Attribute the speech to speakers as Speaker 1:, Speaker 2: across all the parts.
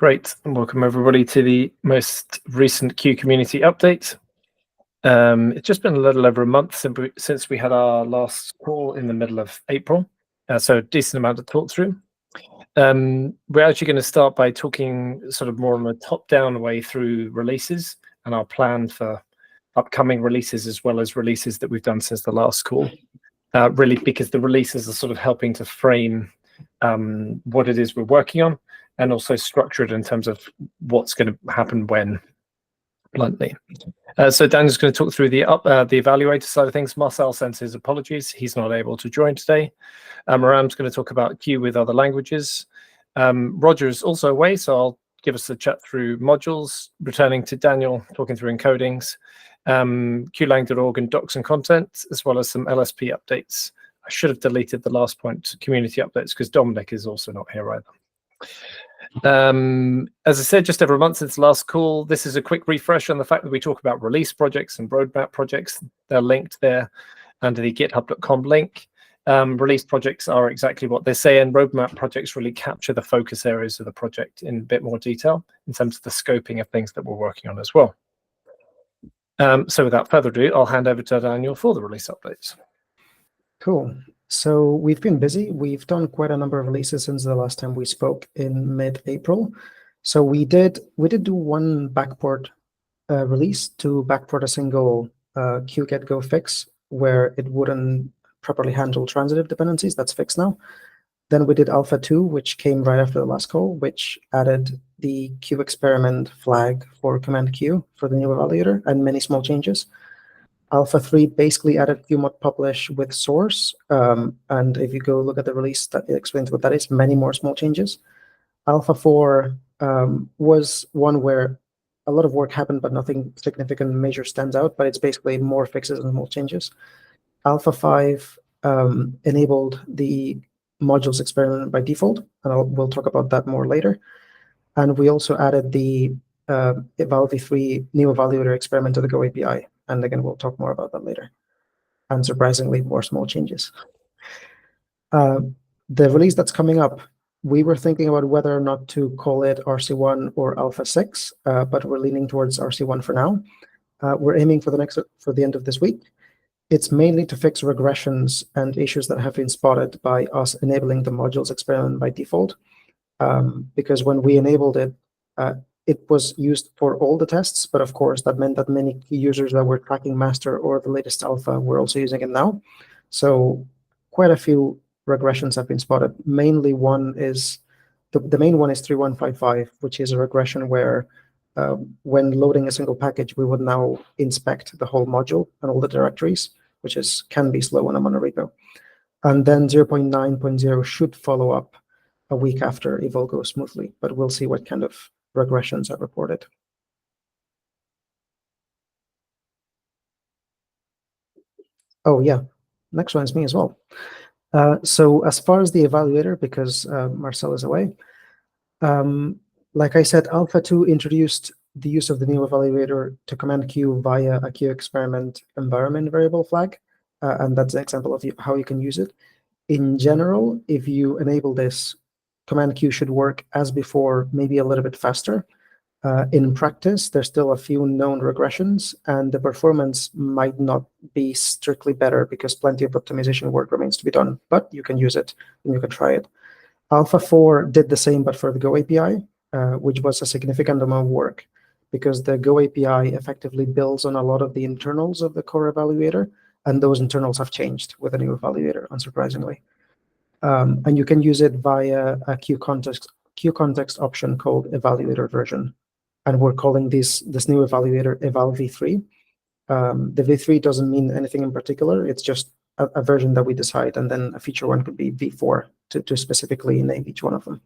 Speaker 1: Great, and welcome everybody to the most recent Q community update. It's just been a little over a month since we had our last call in the middle of April, so a decent amount to talk through. We're actually going to start by talking sort of more on a top-down way through releases and our plan for upcoming releases, as well as releases that we've done since the last call, really because the releases are sort of helping to frame what it is we're working on, and also structure it in terms of what's going to happen when, bluntly. So Daniel's going to talk through the evaluator side of things. Marcel sends his apologies. He's not able to join today. Maram's going to talk about Q with other languages. Roger is also away, so I'll give us a chat through modules, returning to Daniel, talking through encodings, qlang.org and docs and content, as well as some LSP updates. I should have deleted the last point, community updates, because Dominic is also not here either. As I said, just over a month since the last call, this is a quick refresh on the fact that we talk about release projects and roadmap projects. They're linked there under the github.com link. Release projects are exactly what they say, and roadmap projects really capture the focus areas of the project in a bit more detail in terms of the scoping of things that we're working on as well. So without further ado, I'll hand over to Daniel for the release updates.
Speaker 2: Cool. So we've been busy. We've done quite a number of releases since the last time we spoke in mid-April. So we did do one backport release to backport a single qget-go fix where it wouldn't properly handle transitive dependencies. That's fixed now. Then we did Alpha 2, which came right after the last call, which added the Q experiment flag for command Q for the new evaluator and many small changes. Alpha 3 basically added qmod publish with source, and if you go look at the release, that explains what that is, many more small changes. Alpha 4 was one where a lot of work happened, but nothing significant major stands out, but it's basically more fixes and more changes. Alpha 5 enabled the modules experiment by default, and we'll talk about that more later. And we also added the eval-v3 new evaluator experiment to the Go API. And again, we'll talk more about that later. And surprisingly, more small changes. The release that's coming up, we were thinking about whether or not to call it RC1 or Alpha 6, but we're leaning towards RC1 for now. We're aiming for the end of this week. It's mainly to fix regressions and issues that have been spotted by us enabling the modules experiment by default. Because when we enabled it, it was used for all the tests, but of course that meant that many users that were tracking master or the latest alpha were also using it now. So quite a few regressions have been spotted. Mainly one is, the main one is 3155, which is a regression where when loading a single package, we would now inspect the whole module and all the directories, which can be slow on a monorepo. And then 0.9.0 should follow up a week after eval goes smoothly, but we'll see what kind of regressions are reported. Oh yeah, next one is me as well. So as far as the evaluator, because Marcel is away, like I said, Alpha 2 introduced the use of the new evaluator to command Q via a Q experiment environment variable flag, and that's an example of how you can use it. In general, if you enable this, command Q should work as before, maybe a little bit faster. In practice, there's still a few known regressions, and the performance might not be strictly better because plenty of optimization work remains to be done, but you can use it and you can try it. Alpha 4 did the same, but for the Go API, which was a significant amount of work because the Go API effectively builds on a lot of the internals of the core evaluator, and those internals have changed with the new evaluator, unsurprisingly. And you can use it via a Q context option called evaluator version. And we're calling this new evaluator eval-v3. The v3 doesn't mean anything in particular. It's just a version that we decide. And then a feature one could be v4 to specifically name each one of them.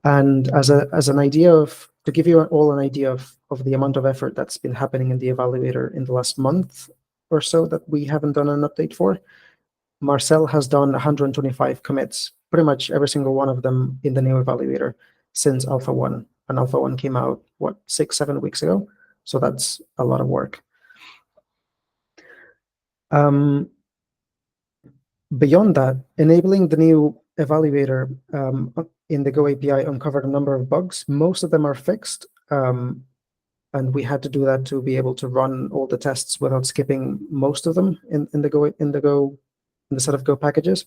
Speaker 2: And as an idea to give you all an idea of the amount of effort that's been happening in the evaluator in the last month or so that we haven't done an update for, Marcel has done 125 commits, pretty much every single one of them in the new evaluator since Alpha 1. And Alpha 1 came out, 6-7 weeks ago? So that's a lot of work. Beyond that, enabling the new evaluator in the Go API uncovered a number of bugs. Most of them are fixed, and we had to do that to be able to run all the tests without skipping most of them in the set of Go packages.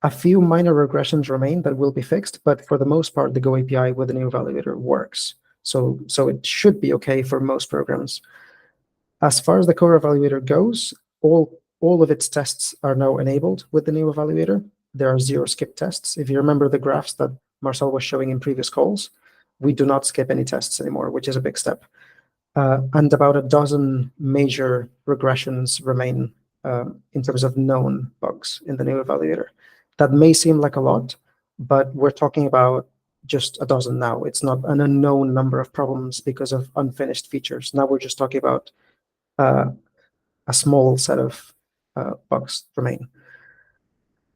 Speaker 2: A few minor regressions remain that will be fixed, but for the most part, the Go API with the new evaluator works. So it should be okay for most programs. As far as the core evaluator goes, all of its tests are now enabled with the new evaluator. There are 0 skip tests. If you remember the graphs that Marcel was showing in previous calls, we do not skip any tests anymore, which is a big step. And about a dozen major regressions remain in terms of known bugs in the new evaluator. That may seem like a lot, but we're talking about just a dozen now. It's not an unknown number of problems because of unfinished features. Now we're just talking about a small set of bugs remain.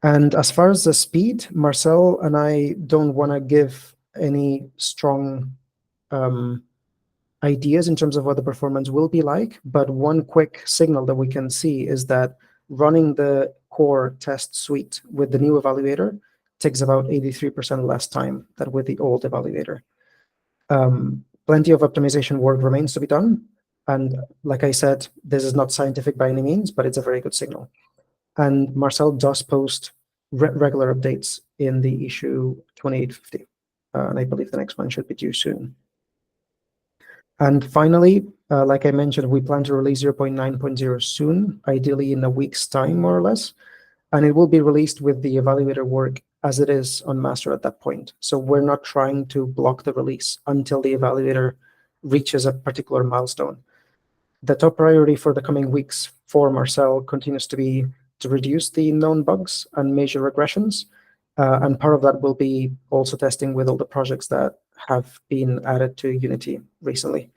Speaker 2: And as far as the speed, Marcel and I don't want to give any strong ideas in terms of what the performance will be like, but one quick signal that we can see is that running the core test suite with the new evaluator takes about 83% less time than with the old evaluator. Plenty of optimization work remains to be done. And like I said, this is not scientific by any means, but it's a very good signal. And Marcel does post regular updates in the issue 2850. And I believe the next one should be due soon. And finally, like I mentioned, we plan to release 0.9.0 soon, ideally in a week's time, more or less. And it will be released with the evaluator work as it is on master at that point. So we're not trying to block the release until the evaluator reaches a particular milestone. The top priority for the coming weeks for Marcel continues to be to reduce the known bugs and major regressions. And part of that will be also testing with all the projects that have been added to Unity recently.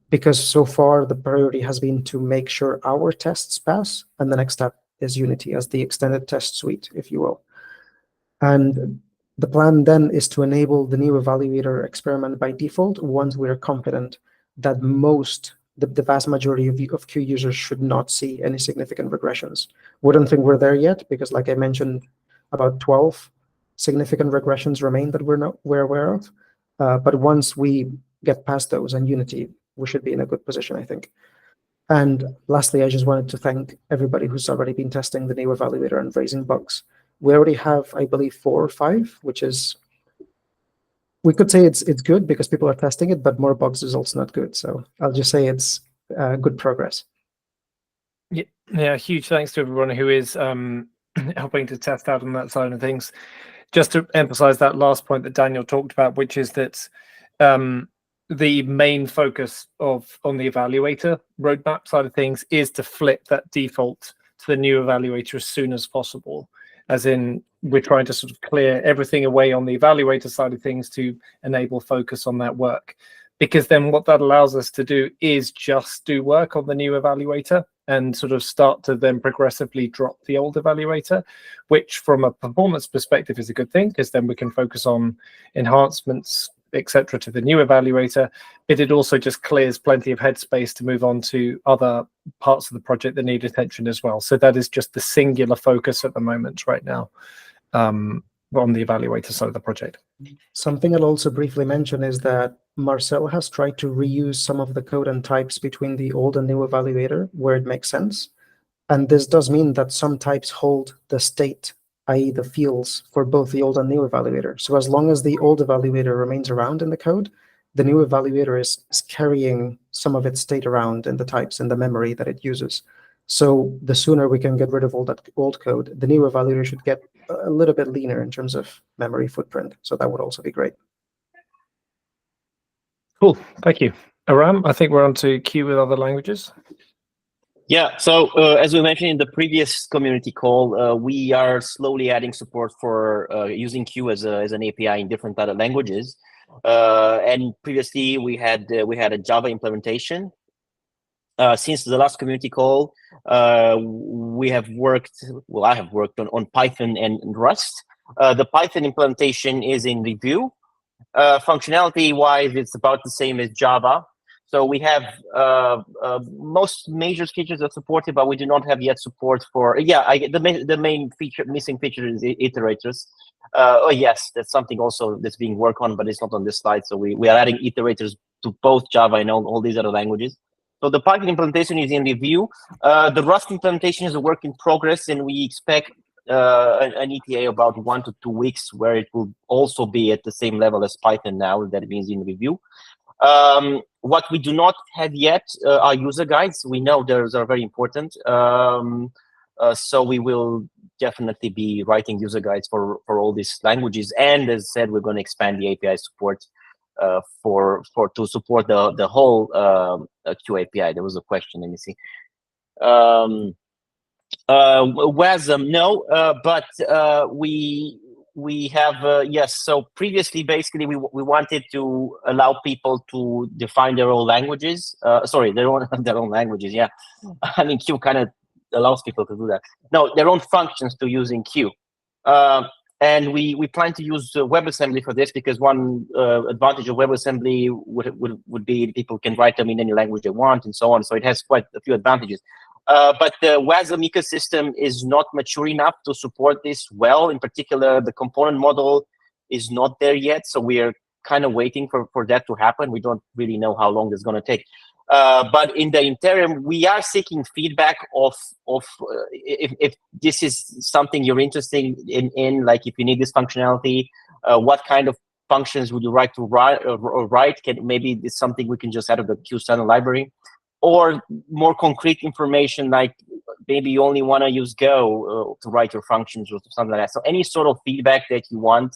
Speaker 2: Because so far the priority has been to make sure our tests pass, and the next step is Unity as the extended test suite, if you will. And the plan then is to enable the new evaluator experiment by default once we are confident that the vast majority of Q users should not see any significant regressions. We don't think we're there yet because, like I mentioned, about 12 significant regressions remain that we're aware of. But once we get past those and Unity, we should be in a good position, I think. And lastly, I just wanted to thank everybody who's already been testing the new evaluator and raising bugs. We already have, I believe, 4 or 5, which is, we could say it's good because people are testing it, but more bugs is also not good. So I'll just say it's good progress.
Speaker 1: Yeah, huge thanks to everyone who is helping to test out on that side of things. Just to emphasize that last point that Daniel talked about, which is that the main focus on the evaluator roadmap side of things is to flip that default to the new evaluator as soon as possible. As in, we're trying to sort of clear everything away on the evaluator side of things to enable focus on that work. Because then what that allows us to do is just do work on the new evaluator and sort of start to then progressively drop the old evaluator, which from a performance perspective is a good thing, because then we can focus on enhancements, etc., to the new evaluator. But it also just clears plenty of headspace to move on to other parts of the project that need attention as well. So that is just the singular focus at the moment right now on the evaluator side of the project.
Speaker 2: Something I'll also briefly mention is that Marcel has tried to reuse some of the code and types between the old and new evaluator where it makes sense. And this does mean that some types hold the state, i.e. the fields, for both the old and new evaluator. So as long as the old evaluator remains around in the code, the new evaluator is carrying some of its state around in the types and the memory that it uses. So the sooner we can get rid of all that old code, the new evaluator should get a little bit leaner in terms of memory footprint. So that would also be great.
Speaker 1: Cool, thank you. Aram, I think we're on to Q with other languages.
Speaker 3: Yeah, so as we mentioned in the previous community call, we are slowly adding support for using Q as an API in different other languages. And previously we had a Java implementation. Since the last community call, we have worked, well, I have worked on Python and Rust. The Python implementation is in review. Functionality-wise, it's about the same as Java. So we have most major features are supported, but we do not have yet support for. The main missing feature is iterators. Oh yes, that's something also that's being worked on, but it's not on this slide. So we are adding iterators to both Java and all these other languages. So the Python implementation is in review. The Rust implementation is a work in progress, and we expect an ETA about 1 to 2 weeks, where it will also be at the same level as Python now. That means in review. What we do not have yet are user guides. We know those are very important. So we will definitely be writing user guides for all these languages. And as I said, we're going to expand the API support to support the whole Q API. There was a question. Let me see. WASM, no, but we have yes. So previously, basically, we wanted to allow people to define their own languages. Sorry, their own languages. Yeah, I mean Q kind of allows people to do that. No, their own functions to use in Q. And we plan to use WebAssembly for this, because one advantage of WebAssembly would be people can write them in any language they want and so on. So it has quite a few advantages. But the WASM ecosystem is not mature enough to support this well. In particular, the component model is not there yet. So we are kind of waiting for that to happen. We don't really know how long it's going to take. But in the interim, we are seeking feedback of if this is something you're interested in, like if you need this functionality, what kind of functions would you like to write? Maybe it's something we can just add to the Q standard library, or more concrete information, like maybe you only want to use Go to write your functions or something like that. So any sort of feedback that you want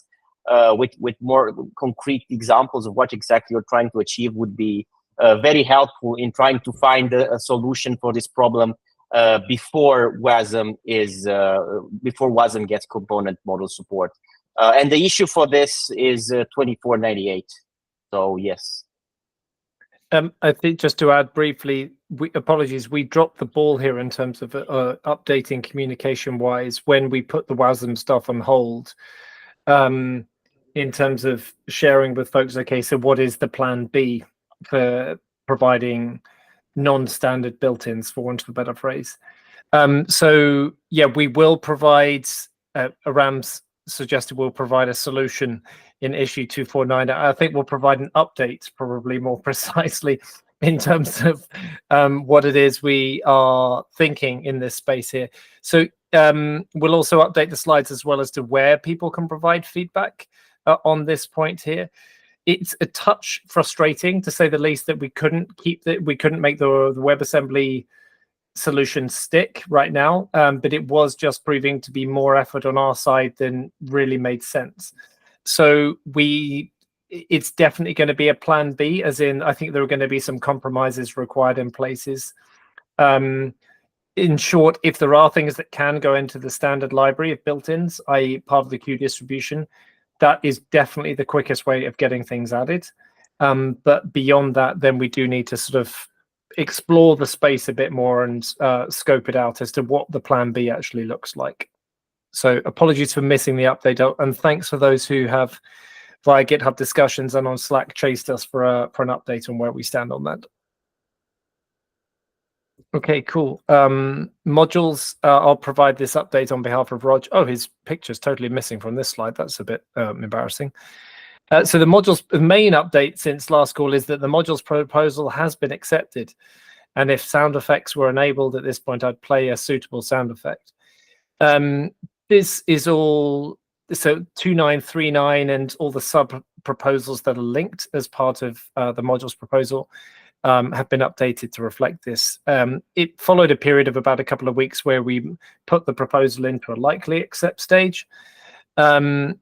Speaker 3: with more concrete examples of what exactly you're trying to achieve would be very helpful in trying to find a solution for this problem before WASM gets component model support. And the issue for this is 2498. So yes.
Speaker 1: I think just to add briefly, apologies, we dropped the ball here in terms of updating communication-wise when we put the WASM stuff on hold. In terms of sharing with folks, okay, so what is the plan B for providing non-standard built-ins, for want of a better phrase? So yeah, we will provide, Aram's suggested we'll provide a solution in issue 249. I think we'll provide an update, probably more precisely, in terms of what it is we are thinking in this space here. So we'll also update the slides as well as to where people can provide feedback on this point here. It's a touch frustrating, to say the least, that we couldn't make the WebAssembly solution stick right now, but it was just proving to be more effort on our side than really made sense. So it's definitely going to be a plan B, as in I think there are going to be some compromises required in places. In short, if there are things that can go into the standard library of built-ins, i.e. part of the Q distribution, that is definitely the quickest way of getting things added. But beyond that, then we do need to sort of explore the space a bit more and scope it out as to what the plan B actually looks like. So apologies for missing the update, and thanks for those who have via GitHub discussions and on Slack chased us for an update on where we stand on that. Okay, cool. Modules, I'll provide this update on behalf of Rog. Oh, his picture's totally missing from this slide. That's a bit embarrassing. So the modules, the main update since last call is that the modules proposal has been accepted. And if sound effects were enabled at this point, I'd play a suitable sound effect. This is all, so 2939 and all the sub proposals that are linked as part of the modules proposal have been updated to reflect this. It followed a period of about a couple of weeks where we put the proposal into a likely accept stage. But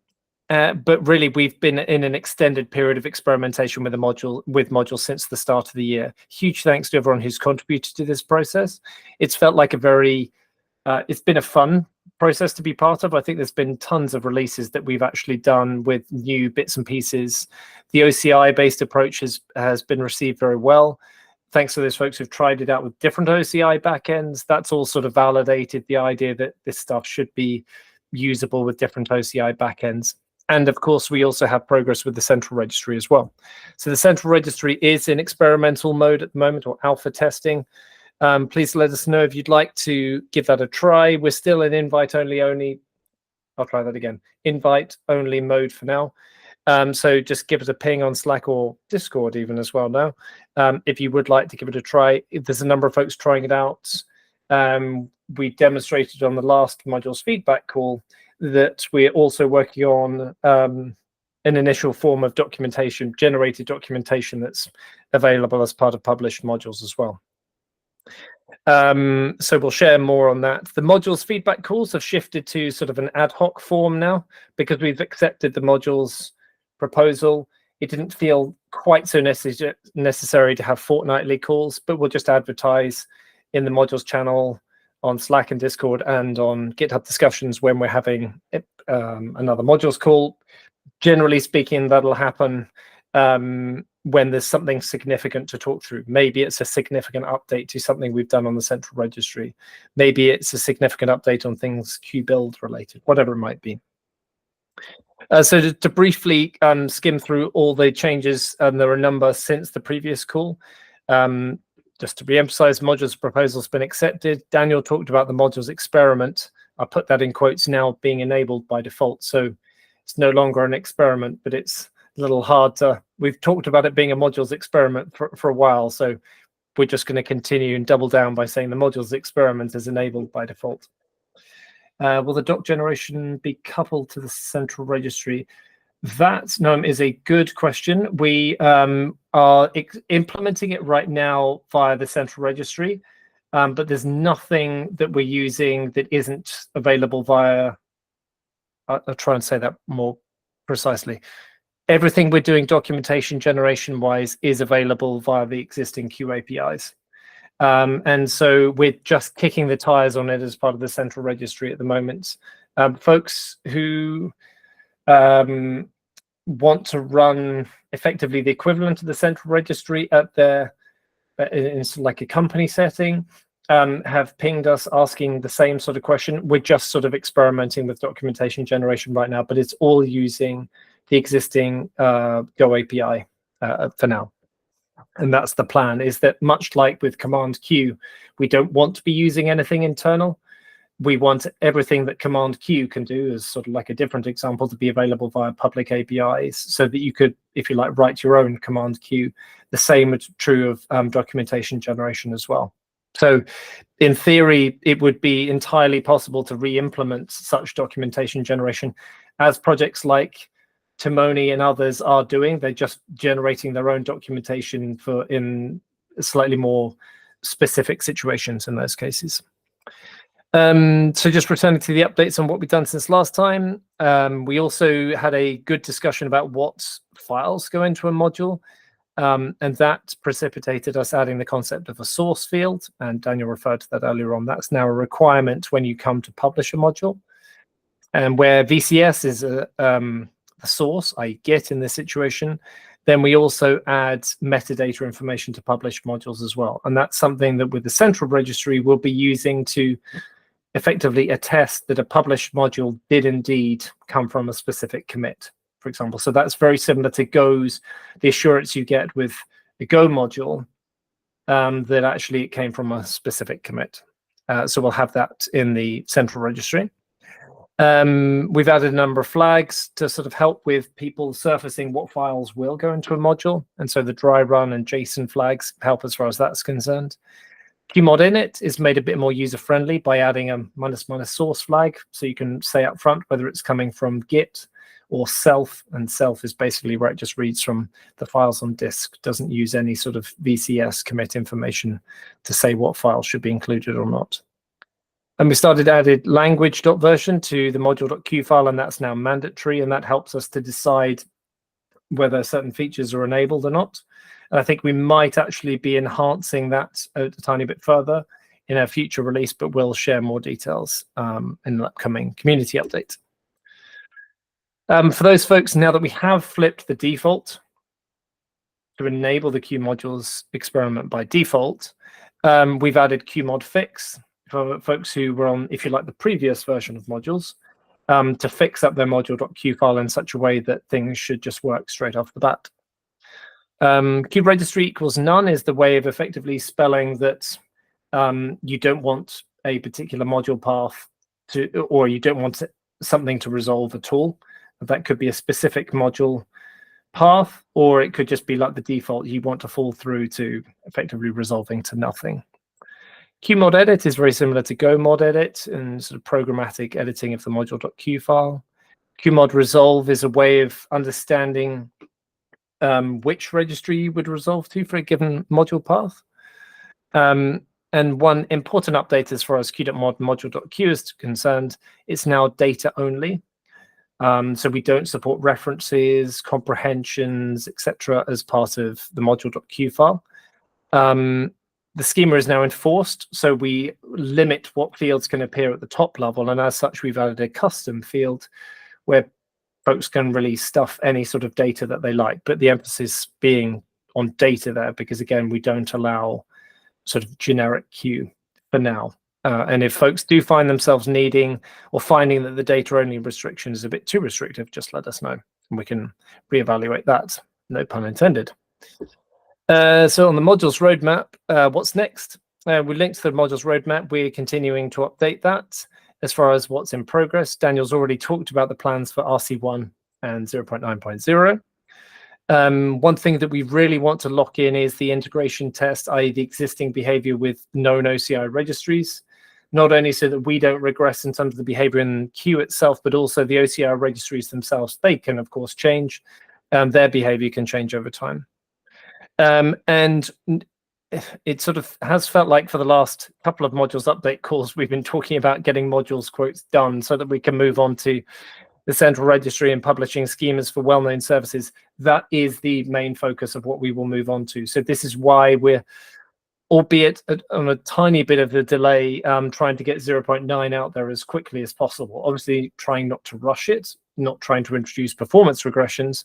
Speaker 1: really, we've been in an extended period of experimentation with modules since the start of the year. Huge thanks to everyone who's contributed to this process. It's felt like it's been a fun process to be part of. I think there's been tons of releases that we've actually done with new bits and pieces. The OCI-based approach has been received very well. Thanks to those folks who've tried it out with different OCI backends. That's all sort of validated the idea that this stuff should be usable with different OCI backends. And of course, we also have progress with the central registry as well. So the central registry is in experimental mode at the moment, or alpha testing. Please let us know if you'd like to give that a try. We're still in invite only. I'll try that again. Invite only mode for now. So just give us a ping on Slack or Discord even as well now. If you would like to give it a try, there's a number of folks trying it out. We demonstrated on the last modules feedback call that we're also working on an initial form of documentation, generated documentation that's available as part of published modules as well. So we'll share more on that. The modules feedback calls have shifted to sort of an ad hoc form now because we've accepted the modules proposal. It didn't feel quite so necessary to have fortnightly calls, but we'll just advertise in the modules channel on Slack and Discord and on GitHub discussions when we're having another modules call. Generally speaking, that'll happen when there's something significant to talk through. Maybe it's a significant update to something we've done on the central registry. Maybe it's a significant update on things QBuild related, whatever it might be. So to briefly skim through all the changes, there are a number since the previous call. Just to re-emphasize, modules proposal has been accepted. Daniel talked about the modules experiment. I put that in quotes now, being enabled by default. So it's no longer an experiment, but it's a little hard to, we've talked about it being a modules experiment for a while. So we're just going to continue and double down by saying the modules experiment is enabled by default. Will the doc generation be coupled to the central registry? That, Noam, is a good question. We are implementing it right now via the central registry, but there's nothing that we're using that isn't available via, I'll try and say that more precisely. Everything we're doing documentation generation-wise is available via the existing Q APIs. And so we're just kicking the tires on it as part of the central registry at the moment. Folks who want to run effectively the equivalent of the central registry at their in like a company setting have pinged us asking the same sort of question. We're just sort of experimenting with documentation generation right now, but it's all using the existing Go API for now. And that's the plan, is that much like with Command Q, we don't want to be using anything internal. We want everything that Command Q can do, as sort of like a different example, to be available via public APIs, so that you could, if you like, write your own Command Q. The same is true of documentation generation as well. So in theory, it would be entirely possible to re-implement such documentation generation as projects like Timoni and others are doing. They're just generating their own documentation for in slightly more specific situations in those cases. So just returning to the updates on what we've done since last time, we also had a good discussion about what files go into a module, and that precipitated us adding the concept of a source field, and Daniel referred to that earlier on. That's now a requirement when you come to publish a module, and where VCS is a source, i.e. Git in this situation, then we also add metadata information to publish modules as well. And that's something that with the central registry we'll be using to effectively attest that a published module did indeed come from a specific commit, for example. So that's very similar to Go's, the assurance you get with the Go module, that actually it came from a specific commit. So we'll have that in the central registry. We've added a number of flags to sort of help with people surfacing what files will go into a module. And so the dry run and JSON flags help as far as that's concerned. Qmod init is made a bit more user-friendly by adding a -- source flag. So you can say up front whether it's coming from Git or self. And self is basically where it just reads from the files on disk, doesn't use any sort of VCS commit information to say what files should be included or not. And we started added language.version to the module.q file, and that's now mandatory, and that helps us to decide whether certain features are enabled or not. And I think we might actually be enhancing that a tiny bit further in a future release, but we'll share more details in the upcoming community update. For those folks, now that we have flipped the default to enable the Q modules experiment by default, we've added Qmod fix. For folks who were on, if you like, the previous version of modules, to fix up their module.q file in such a way that things should just work straight off the bat. Q registry equals none is the way of effectively spelling that you don't want a particular module path to, or you don't want something to resolve at all. That could be a specific module path, or it could just be like the default you want to fall through to effectively resolving to nothing. Qmod edit is very similar to Go mod edit and sort of programmatic editing of the module.q file. Qmod resolve is a way of understanding which registry you would resolve to for a given module path. And one important update as far as q.mod module.q is concerned, it's now data only. So we don't support references, comprehensions, etc. as part of the module.q file. The schema is now enforced, so we limit what fields can appear at the top level, and as such, we've added a custom field where folks can really stuff any sort of data that they like, but the emphasis being on data there, because again, we don't allow sort of generic Q for now. And if folks do find themselves needing or finding that the data only restriction is a bit too restrictive, just let us know and we can reevaluate that. No pun intended. So on the modules roadmap, what's next? We linked to the modules roadmap. We're continuing to update that. As far as what's in progress, Daniel's already talked about the plans for RC1 and 0.9.0. One thing that we really want to lock in is the integration test, i.e. the existing behavior with known OCI registries, not only so that we don't regress in terms of the behavior in Q itself, but also the OCI registries themselves. They can, of course, change. Their behavior can change over time. And it sort of has felt like for the last couple of modules update calls, we've been talking about getting modules quotes done so that we can move on to the central registry and publishing schemas for well-known services. That is the main focus of what we will move on to. So this is why we're, albeit on a tiny bit of a delay, trying to get 0.9 out there as quickly as possible. Obviously, trying not to rush it, not trying to introduce performance regressions,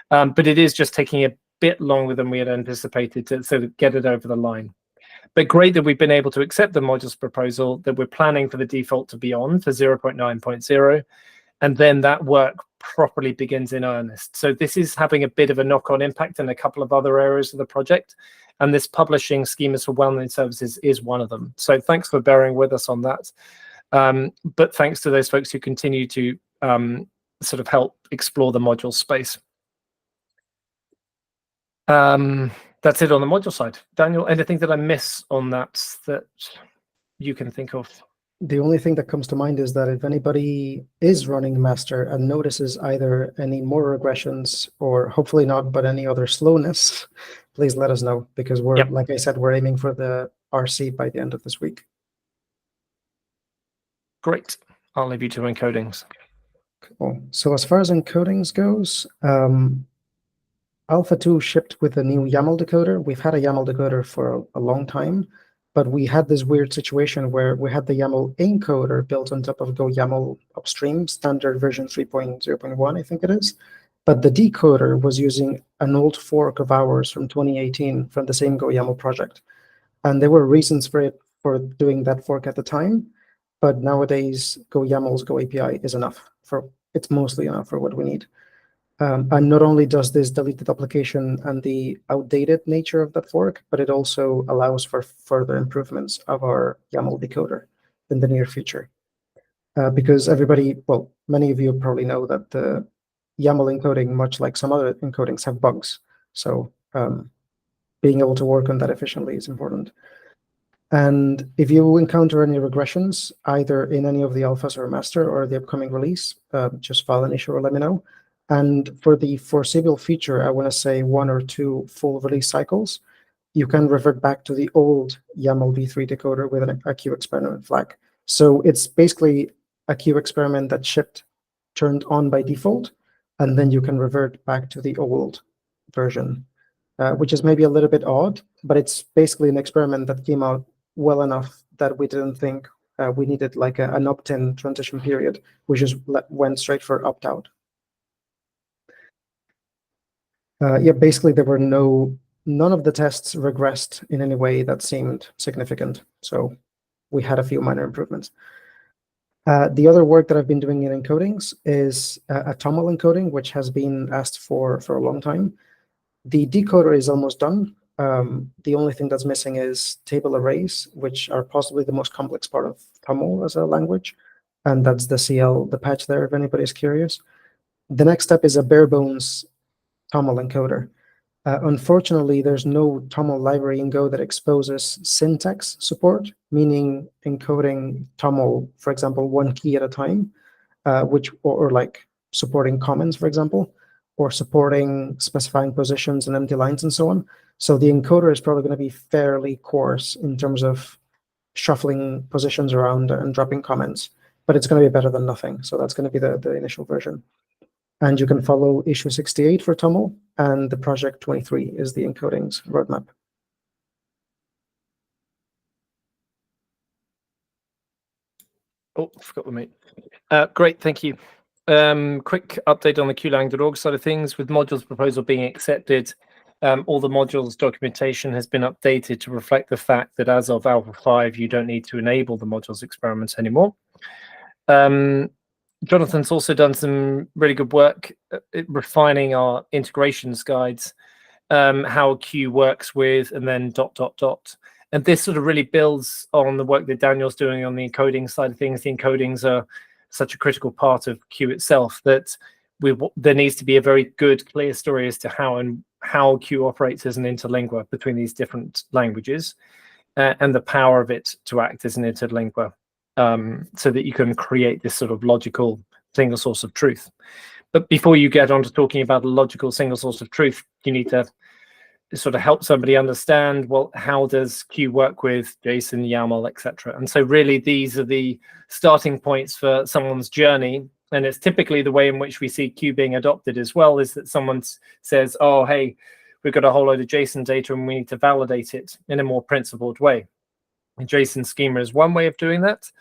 Speaker 1: but it is just taking a bit longer than we had anticipated to sort of get it over the line. But great that we've been able to accept the modules proposal, that we're planning for the default to be on for 0.9.0, and then that work properly begins in earnest. So this is having a bit of a knock-on impact in a couple of other areas of the project, and this publishing schemas for well-known services is one of them. So thanks for bearing with us on that. But thanks to those folks who continue to sort of help explore the module space. That's it on the module side. Daniel, anything that I miss on that you can think of?
Speaker 2: The only thing that comes to mind is that if anybody is running master and notices either any more regressions or hopefully not, but any other slowness, please let us know, because we're, like I said, we're aiming for the RC by the end of this week.
Speaker 1: Great. I'll leave you to encodings.
Speaker 2: Cool. So as far as encodings goes, Alpha 2 shipped with a new YAML decoder. We've had a YAML decoder for a long time, but we had this weird situation where we had the YAML encoder built on top of Go YAML upstream, standard version 3.0.1, I think it is. But the decoder was using an old fork of ours from 2018 from the same Go YAML project. And there were reasons for doing that fork at the time, but nowadays Go YAML's Go API is enough. It's mostly enough for what we need. And not only does this delete the duplication and the outdated nature of that fork, but it also allows for further improvements of our YAML decoder in the near future. Because many of you probably know that the YAML encoding, much like some other encodings, have bugs. So being able to work on that efficiently is important. And if you encounter any regressions, either in any of the alphas or master or the upcoming release, just file an issue or let me know. And for the foreseeable future, I want to say 1 or 2 full release cycles, you can revert back to the old YAML v3 decoder with a Q experiment flag. So it's basically a Q experiment that shipped, turned on by default, and then you can revert back to the old version, which is maybe a little bit odd, but it's basically an experiment that came out well enough that we didn't think we needed like an opt-in transition period. We just went straight for opt-out. Basically there were none of the tests regressed in any way that seemed significant. So we had a few minor improvements. The other work that I've been doing in encodings is a TOML encoding, which has been asked for a long time. The decoder is almost done. The only thing that's missing is table arrays, which are possibly the most complex part of TOML as a language. And that's the CL, the patch there, if anybody's curious. The next step is a bare bones TOML encoder. Unfortunately, there's no TOML library in Go that exposes syntax support, meaning encoding TOML, for example, one key at a time, or like supporting comments, for example, or supporting specifying positions and empty lines and so on. So the encoder is probably going to be fairly coarse in terms of shuffling positions around and dropping comments, but it's going to be better than nothing. So that's going to be the initial version. And you can follow issue 68 for TOML, and the project 23 is the encodings roadmap.
Speaker 1: Oh, forgot the mute. Great, thank you. Quick update on the QLang.org side of things. With modules proposal being accepted, all the modules documentation has been updated to reflect the fact that as of Alpha 5, you don't need to enable the modules experiments anymore. Jonathan's also done some really good work refining our integrations guides, how Q works with, and then ... And this sort of really builds on the work that Daniel's doing on the encoding side of things. The encodings are such a critical part of Q itself that there needs to be a very good, clear story as to how Q operates as an interlingua between these different languages, and the power of it to act as an interlingua. So that you can create this sort of logical single source of truth. But before you get on to talking about a logical single source of truth, you need to sort of help somebody understand, well, how does Q work with JSON, YAML, etc. And so really these are the starting points for someone's journey. And it's typically the way in which we see Q being adopted as well, is that someone says, oh, hey, we've got a whole load of JSON data and we need to validate it in a more principled way. JSON schema is one way of doing that,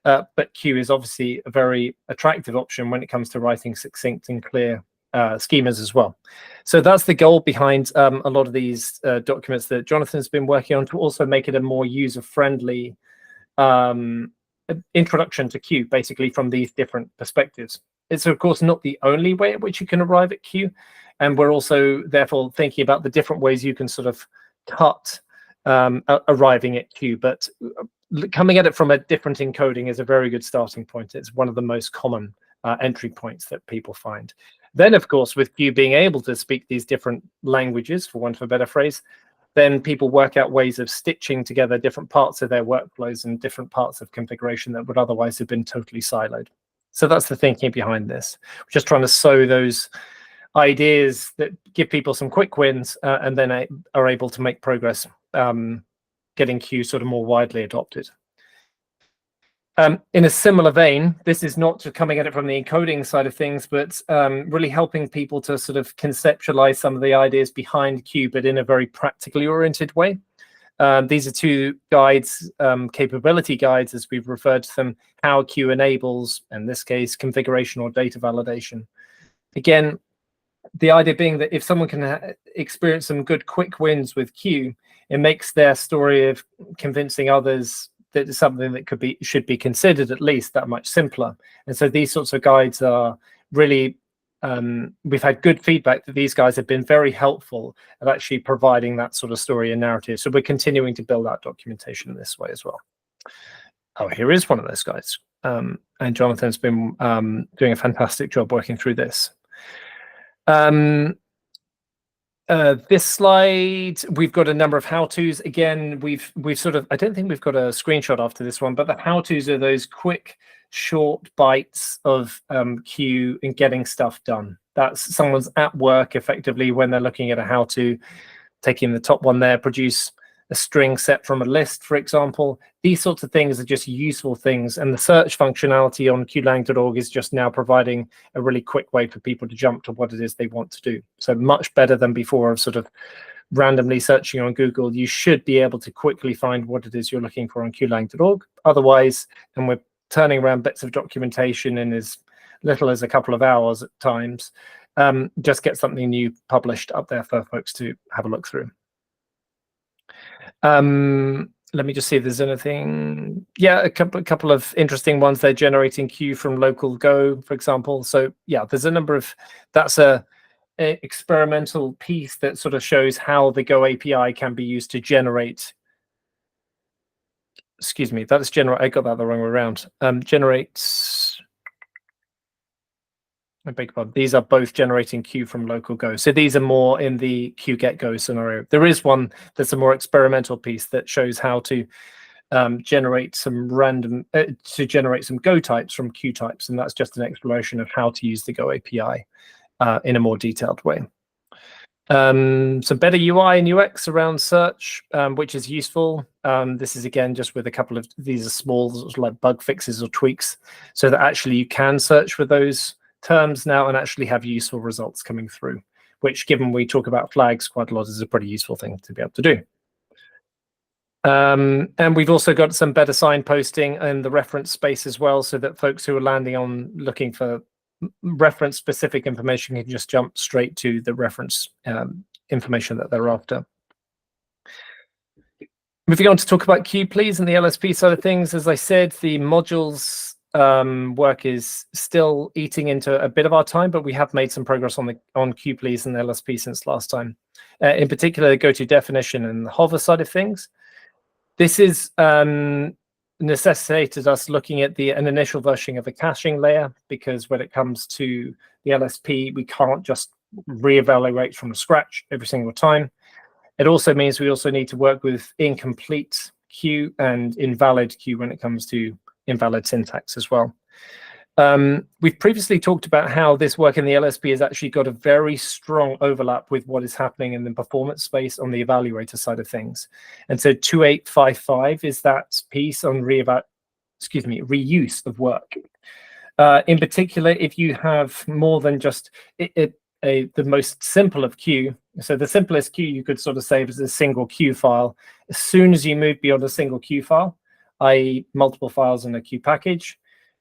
Speaker 1: but Q is obviously a very attractive option when it comes to writing succinct and clear schemas as well. So that's the goal behind a lot of these documents that Jonathan's been working on, to also make it a more user-friendly introduction to Q, basically from these different perspectives. It's of course not the only way at which you can arrive at Q, and we're also therefore thinking about the different ways you can sort of cut arriving at Q, but coming at it from a different encoding is a very good starting point. It's one of the most common entry points that people find. Then, of course, with Q being able to speak these different languages, for want of a better phrase, then people work out ways of stitching together different parts of their workflows and different parts of configuration that would otherwise have been totally siloed. So that's the thinking behind this. We're just trying to sow those ideas that give people some quick wins and then are able to make progress getting Q sort of more widely adopted. In a similar vein, this is not just coming at it from the encoding side of things, but really helping people to sort of conceptualize some of the ideas behind Q, but in a very practically oriented way. These are two guides, capability guides, as we've referred to them, how Q enables, in this case, configuration or data validation. Again, the idea being that if someone can experience some good quick wins with Q, it makes their story of convincing others that it's something that should be considered at least that much simpler. And so these sorts of guides are really, we've had good feedback that these guys have been very helpful at actually providing that sort of story and narrative. So we're continuing to build out documentation this way as well. Oh, here is one of those guys. And Jonathan's been doing a fantastic job working through this. This slide, we've got a number of how-tos. Again, we've sort of, I don't think we've got a screenshot after this one, but the how-tos are those quick, short bites of Q and getting stuff done. That's someone's at work effectively when they're looking at a how-to, taking the top one there, produce a string set from a list, for example. These sorts of things are just useful things, and the search functionality on QLang.org is just now providing a really quick way for people to jump to what it is they want to do. So much better than before of sort of randomly searching on Google. You should be able to quickly find what it is you're looking for on QLang.org. Otherwise, and we're turning around bits of documentation in as little as a couple of hours at times, just get something new published up there for folks to have a look through. let me just see if there's anything. Yeah, a couple of interesting ones. They're generating Q from local Go, for example. So yeah, there's a number of, that's a experimental piece that sort of shows how the Go API can be used to generate. Excuse me, that's generate. I got that the wrong way around. Generates. I beg your pardon. These are both generating Q from local Go. So these are more in the Q get Go scenario. There is one that's a more experimental piece that shows how to generate some random generate some Go types from Q types, and that's just an exploration of how to use the Go API in a more detailed way. Some better UI and UX around search, which is useful. This is again just with a couple of these are small sort of like bug fixes or tweaks, so that actually you can search for those terms now and actually have useful results coming through, which, given we talk about flags quite a lot, is a pretty useful thing to be able to do. And we've also got some better signposting in the reference space as well, so that folks who are landing on looking for reference specific information can just jump straight to the reference information that they're after. Moving on to talk about Q, please, and the LSP side of things. As I said, the modules work is still eating into a bit of our time, but we have made some progress on Q, please, and LSP since last time. In particular, the go-to definition and the hover side of things. This is necessitated us looking at an initial version of a caching layer, because when it comes to the LSP, we can't just reevaluate from scratch every single time. It also means we also need to work with incomplete Q and invalid Q when it comes to invalid syntax as well. We've previously talked about how this work in the LSP has actually got a very strong overlap with what is happening in the performance space on the evaluator side of things. And so 2855 is that piece on reuse of work. In particular, if you have more than just the most simple of Q, so the simplest Q you could sort of save as a single Q file. As soon as you move beyond a single Q file, i.e. multiple files in a Q package,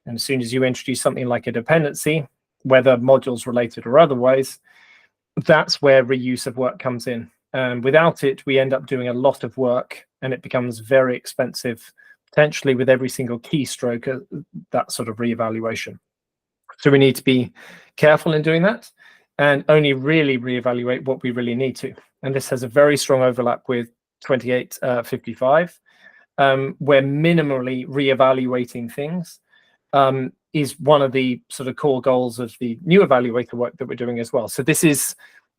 Speaker 1: and as soon as you introduce something like a dependency, whether modules related or otherwise, that's where reuse of work comes in. And without it, we end up doing a lot of work, and it becomes very expensive, potentially with every single keystroke, that sort of reevaluation. So we need to be careful in doing that and only really reevaluate what we really need to. And this has a very strong overlap with 2855, where minimally reevaluating things is one of the sort of core goals of the new evaluator work that we're doing as well. So this is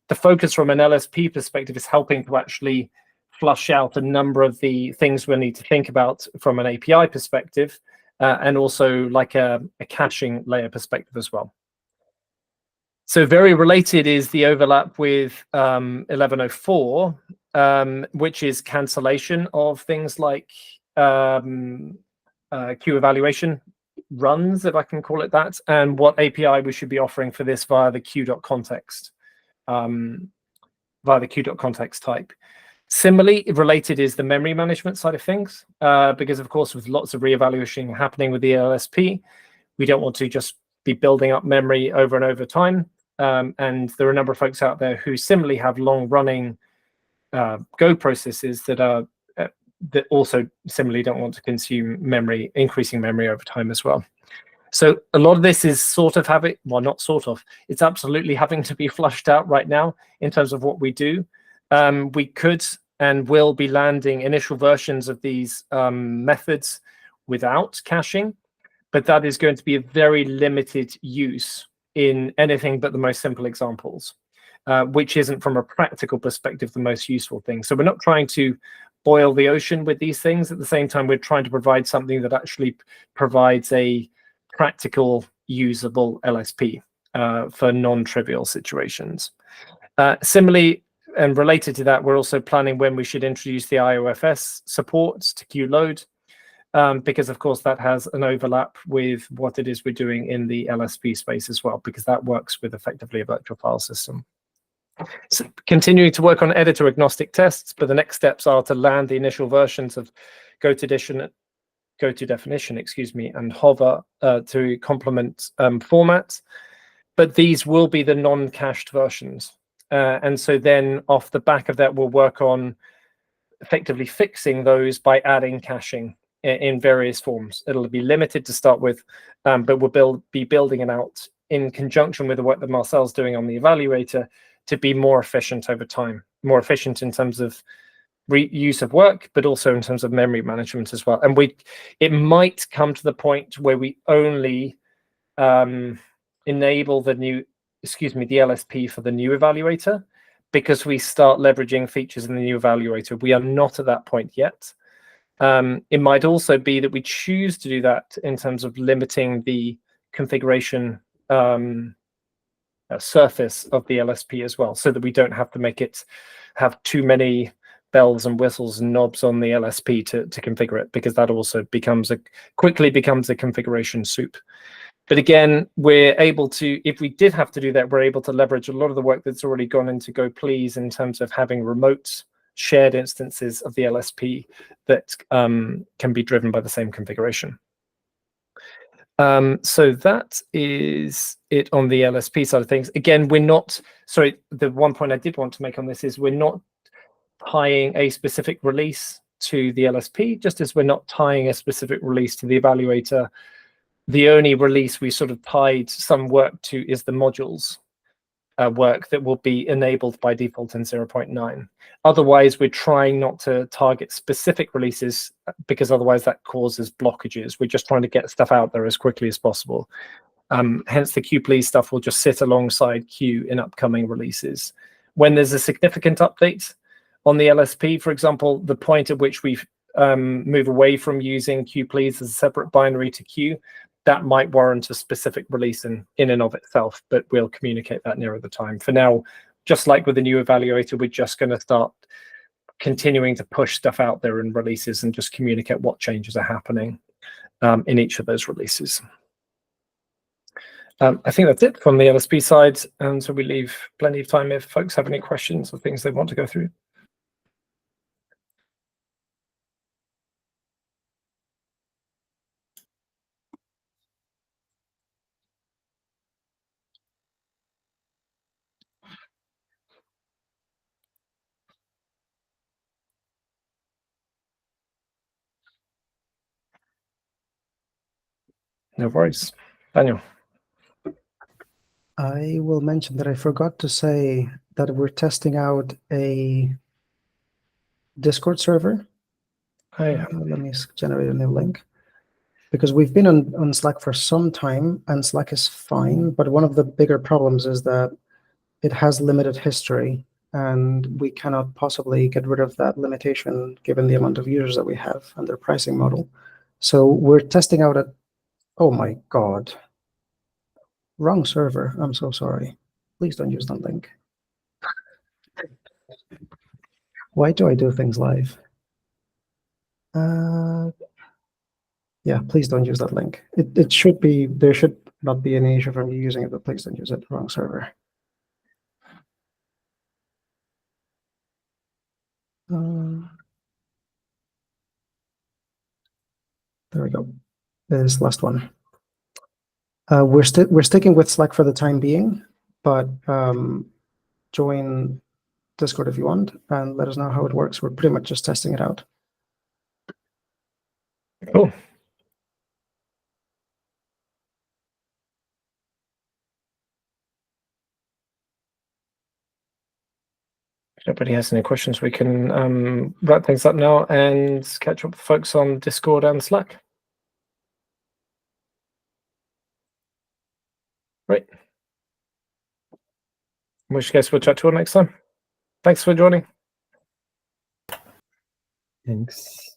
Speaker 1: the focus from an LSP perspective, is helping to actually flush out a number of the things we need to think about from an API perspective, and also like a caching layer perspective as well. So very related is the overlap with 1104, which is cancellation of things like Q evaluation runs, if I can call it that, and what API we should be offering for this via the Q.context, type. Similarly, related is the memory management side of things, because of course, with lots of reevaluation happening with the LSP, we don't want to just be building up memory over and over time. And there are a number of folks out there who similarly have long-running Go processes that also similarly don't want to consume memory, increasing memory over time as well. So a lot of this is it's absolutely having to be flushed out right now in terms of what we do. We could and will be landing initial versions of these methods without caching, but that is going to be a very limited use in anything but the most simple examples, which isn't, from a practical perspective, the most useful thing. So we're not trying to boil the ocean with these things. At the same time, we're trying to provide something that actually provides a practical, usable LSP for non-trivial situations. Similarly, and related to that, we're also planning when we should introduce the IOFS support to QLoad, because of course that has an overlap with what it is we're doing in the LSP space as well, because that works with effectively a virtual file system. So continuing to work on editor agnostic tests, but the next steps are to land the initial versions of go-to definition, and hover to complement formats. But these will be the non-cached versions. And so then off the back of that, we'll work on effectively fixing those by adding caching in various forms. It'll be limited to start with, but we'll be building it out in conjunction with the work that Marcel's doing on the evaluator to be more efficient over time, more efficient in terms of reuse of work, but also in terms of memory management as well. And it might come to the point where we only enable the LSP for the new evaluator, because we start leveraging features in the new evaluator. We are not at that point yet. It might also be that we choose to do that in terms of limiting the configuration surface of the LSP as well, so that we don't have to make it have too many bells and whistles and knobs on the LSP to configure it, because that also quickly becomes a configuration soup. But again, we're able to, if we did have to do that, we're able to leverage a lot of the work that's already gone into GoPlease in terms of having remote shared instances of the LSP that can be driven by the same configuration. So that is it on the LSP side of things. Again, the one point I did want to make on this is we're not tying a specific release to the LSP, just as we're not tying a specific release to the evaluator. The only release we sort of tied some work to is the modules work that will be enabled by default in 0.9. Otherwise, we're trying not to target specific releases, because otherwise that causes blockages. We're just trying to get stuff out there as quickly as possible. Hence, the QPlease stuff will just sit alongside Q in upcoming releases. When there's a significant update on the LSP, for example, the point at which we move away from using QPlease as a separate binary to Q, that might warrant a specific release in and of itself, but we'll communicate that nearer the time. For now, just like with the new evaluator, we're just going to start continuing to push stuff out there in releases and just communicate what changes are happening in each of those releases. I think that's it from the LSP side, and so we leave plenty of time if folks have any questions or things they want to go through. No worries. Daniel.
Speaker 2: I will mention that I forgot to say that we're testing out a Discord server.
Speaker 1: Oh, yeah.
Speaker 2: Let me generate a new link, because we've been on Slack for some time, and Slack is fine, but one of the bigger problems is that it has limited history, and we cannot possibly get rid of that limitation given the amount of users that we have and their pricing model. So we're testing out oh my God. Wrong server. I'm so sorry. Please don't use that link. Why do I do things live? Yeah, please don't use that link. It should be, there should not be any issue from you using it, but please don't use it. Wrong server. There we go. This last one. We're sticking with Slack for the time being, but join Discord if you want and let us know how it works. We're pretty much just testing it out.
Speaker 1: Cool. If nobody has any questions, we can wrap things up now and catch up with folks on Discord and Slack. Great. In which case, we'll chat to you all next time. Thanks for joining.
Speaker 4: Thanks.